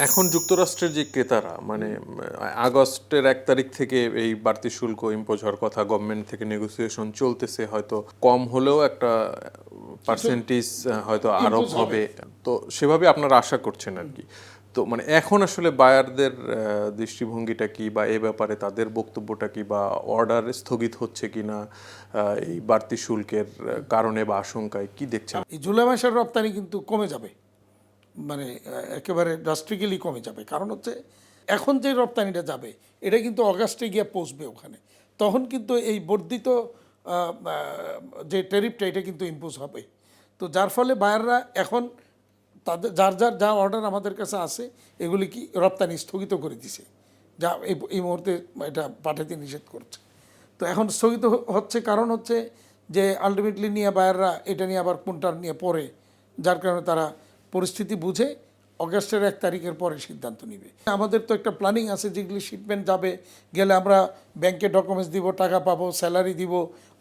এখন যুক্তরাষ্ট্রের যে ক্রেতারা মানে আগস্টের 1 তারিখ থেকে এই বাড়তি শুল্ক ইম্পোজ হওয়ার কথা, গভর্নমেন্ট থেকে নেগোসিয়েশন চলতেছে, হয়তো কম হলেও একটা পার্সেন্টেজ হয়তো আরোপ হবে, তো সেভাবে আপনারা আশা করছেন আর কি। তো মানে এখন আসলে বায়ারদের দৃষ্টিভঙ্গিটা কি, বা এ ব্যাপারে তাদের বক্তব্যটা কি, বা অর্ডার স্থগিত হচ্ছে কিনা এই বাড়তি শুল্কের কারণে বা আশঙ্কায়, কি দেখছেন? এই জুলাই মাসের রপ্তানি কিন্তু কমে যাবে, মানে একেবারে ড্রাস্টিক্যালি কমে যাবে। কারণ হচ্ছে এখন যে রপ্তানিটা যাবে এটা কিন্তু অগাস্টে গিয়ে পৌঁছবে ওখানে, তখন কিন্তু এই বর্ধিত যে ট্যারিফটা এটা কিন্তু ইম্পোজ হবে। তো যার ফলে বায়াররা এখন তাদের যার যার যা অর্ডার আমাদের কাছে আছে এগুলি কি রপ্তানি স্থগিত করে দিছে, যা এই মুহূর্তে এটা পাঠাতে নিষেধ করছে। তো এখন স্থগিত হচ্ছে কারণ হচ্ছে যে আলটিমেটলি নিয়ে বায়াররা এটা নিয়ে আবার কোনটার নিয়ে পড়ে, যার কারণে তারা পরিস্থিতি বুঝে অগাস্টের 1 তারিখের পরে সিদ্ধান্ত নেবে। আমাদের তো একটা প্ল্যানিং আছে, যেগুলি শিপমেন্ট যাবে, গেলে আমরা ব্যাংকে ডকুমেন্টস দিব, টাকা পাবো, স্যালারি দিব,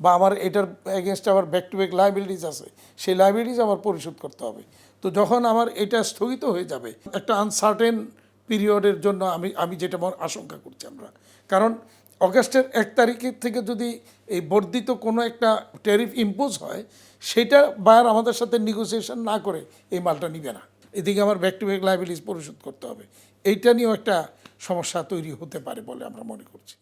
বা আমার এটার এগেনস্টে আবার ব্যাক টু ব্যাক লাইবিলিটিস আছে, সেই লাইবিলিটিস আমার পরিশোধ করতে হবে। তো যখন আমার এটা স্থগিত হয়ে যাবে একটা আনসার্টেন পিরিয়ডের জন্য আমি যেটা আশঙ্কা করছি আমরা, কারণ অগাস্টের 1 তারিখের থেকে যদি এই বর্ধিত কোনো একটা ট্যারিফ ইম্পোজ হয়, সেটা বায়ার আমাদের সাথে নেগোসিয়েশন না করে এই মালটা নিবে না। এদিকে আমার ব্যাক টু ব্যাক লাইবিলিটিস পরিশোধ করতে হবে, এইটা নিয়েও একটা সমস্যা তৈরি হতে পারে বলে আমরা মনে করছি।